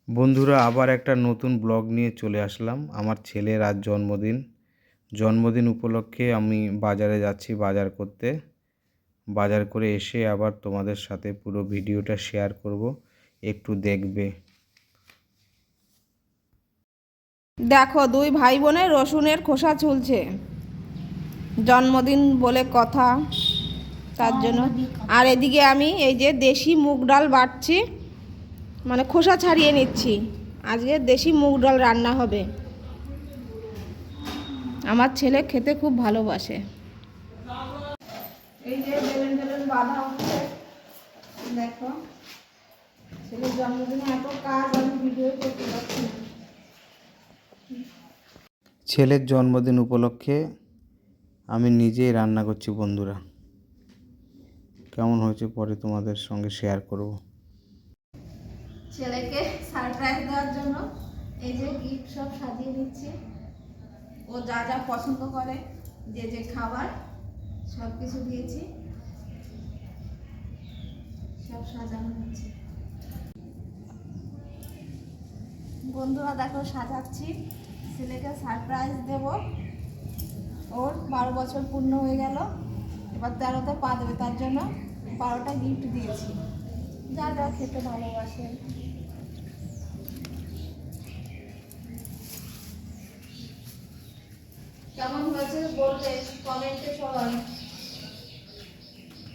বন্ধুরা, আবার একটা নতুন ব্লগ নিয়ে চলে আসলাম। আমার ছেলের আজ জন্মদিন উপলক্ষে আমি বাজারে যাচ্ছি বাজার করতে। বাজার করে এসে আবার তোমাদের সাথে পুরো ভিডিওটা শেয়ার করব, একটু দেখবে। দেখো, দুই ভাই বোনের রসুনের খোসা ঝুলছে, জন্মদিন বলে কথা, তার জন্য। আর এদিকে আমি এই যে দেশি মুগ ডাল বাটছি, মানে খোসা ছাড়িয়ে নিচ্ছি। আজকে দেশি মুগ ডাল রান্না হবে। আমার ছেলে খেতে খুব ভালোবাসে। এই যে বেলুন বেলুন বাঁধা হচ্ছে, দেখো। ছেলের জন্মদিনে এত কাজ, আমি ভিডিও করতে পারছি না। ছেলের জন্মদিন উপলক্ষে আমি নিজেই রান্না করছি বন্ধুরা। কেমন হয়েছে পরে তোমাদের সঙ্গে শেয়ার করব। ছেলেকে সারপ্রাইজ দেওয়ার জন্য এই যে গিফট সব সাজিয়ে নিচ্ছি। ও যা যা পছন্দ করে, যে যে খাবার, সব কিছু দিয়েছি, সব সাজানো হচ্ছে। বন্ধুরা দেখো, সাজাচ্ছি, ছেলেকে সারপ্রাইজ দেব। ওর 12 বছর পূর্ণ হয়ে গেল, এবার 13তে পা দেবে, তার জন্য 12টা গিফট দিয়েছি, যা যা খেতে ভালোবাসে। কেমন হয়েছে বলবে কমেন্টে সবাই।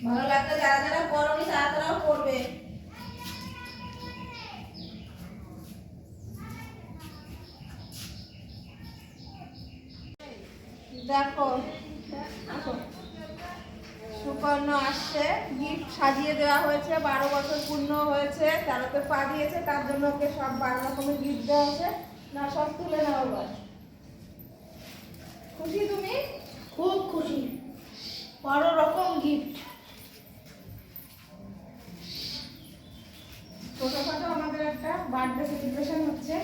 ভালো লাগলে যারা যারা করোনি তারা তারাও করবে। দেখো, সুকর্ণ আসছে, গিফট সাজিয়ে দেওয়া হয়েছে। 12 বছর পূর্ণ হয়েছে, 13তে পা দিয়েছে, তার জন্য ওকে সব 12 রকমের গিফট দেওয়া হয়েছে। না, সব তুলে নাও এবার। খুশি তুমি? খুব খুশি, 12 রকম গিফট। ছোটখাটো আমাদের একটা বার্থডে সেলিব্রেশন হচ্ছে,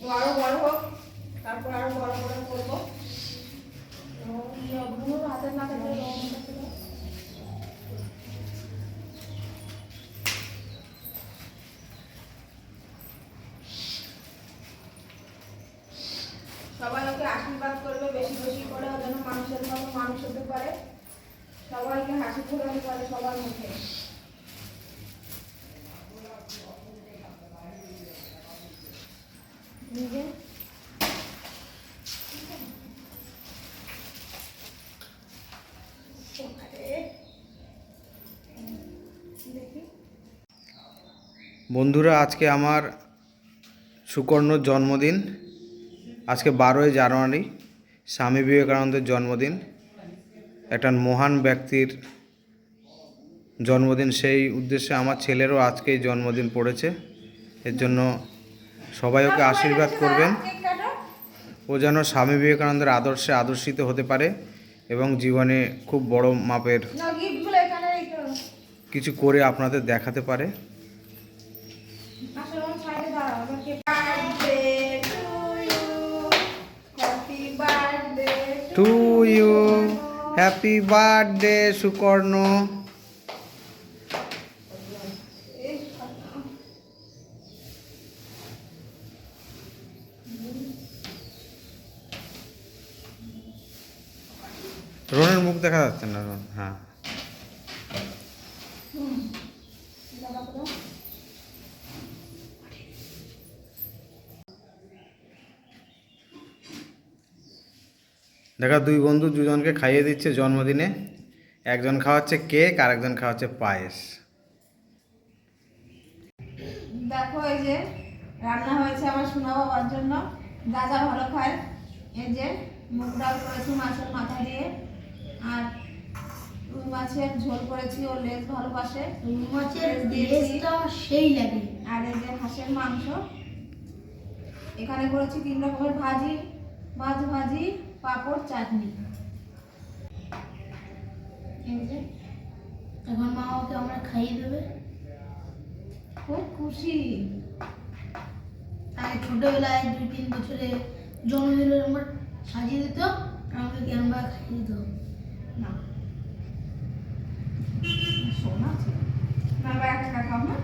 ও আরো বড় হোক, তারপর আরো বড় বড় করবো। হাতের না থাকলে সবাই ওকে আশীর্বাদ করবে, বেশি বেশি করে ও যেন মানুষের মতো মানুষ হতে পারে, সবাইকে হাসি ফোটাতে পারে সবার মুখে। নিজে বন্ধুরা, আজকে আমার সুকর্ণর জন্মদিন। আজকে 12ই জানুয়ারি, স্বামী বিবেকানন্দের জন্মদিন। একটা মহান ব্যক্তির জন্মদিন, সেই উদ্দেশ্যে আমার ছেলেরও আজকেই জন্মদিন পড়েছে। এর জন্য সবাই ওকে আশীর্বাদ করবেন। ও যেন স্বামী বিবেকানন্দের আদর্শে আদর্শিত হতে পারে এবং জীবনে খুব বড় মাপের কিছু করে আপনাদের দেখাতে পারে। To you, happy birthday Sukarna. রনের মুখ দেখা যাচ্ছে না, রন, হ্যাঁ। দেখা, দুই বন্ধু দুজনকে খাইয়ে দিচ্ছে জন্মদিনে। একজন খাওয়াচ্ছে কেক আর একজন খাওয়াচ্ছে পায়েস। দেখো, এই যে রান্না হয়েছে আমার সোনা বাবার জন্য, যা যা ভালো খায়। এই যে মুগ ডাল করেছি মাছের মাথা দিয়ে, আর রুই মাছের ঝোল করেছি, ও লেজ ভালোবাসে, রুই মাছের লেজটা সেই লাগে। আর এই যে হাঁসের মাংস। এখানে করেছি 3 রকমের ভাজি, মাছ ভাজি, পাঁপড়, চাটনি। এই যে এখন মা ওকে আমরা খাইয়ে দেবে। খুব খুশি। আগে ছোটবেলায় 2-3 বছরে জন্মদিনে আমার সাজিয়ে দিত, আমাকে আমরা খাইয়ে দিত। না, সোনা ছিল না, একটা খাও না।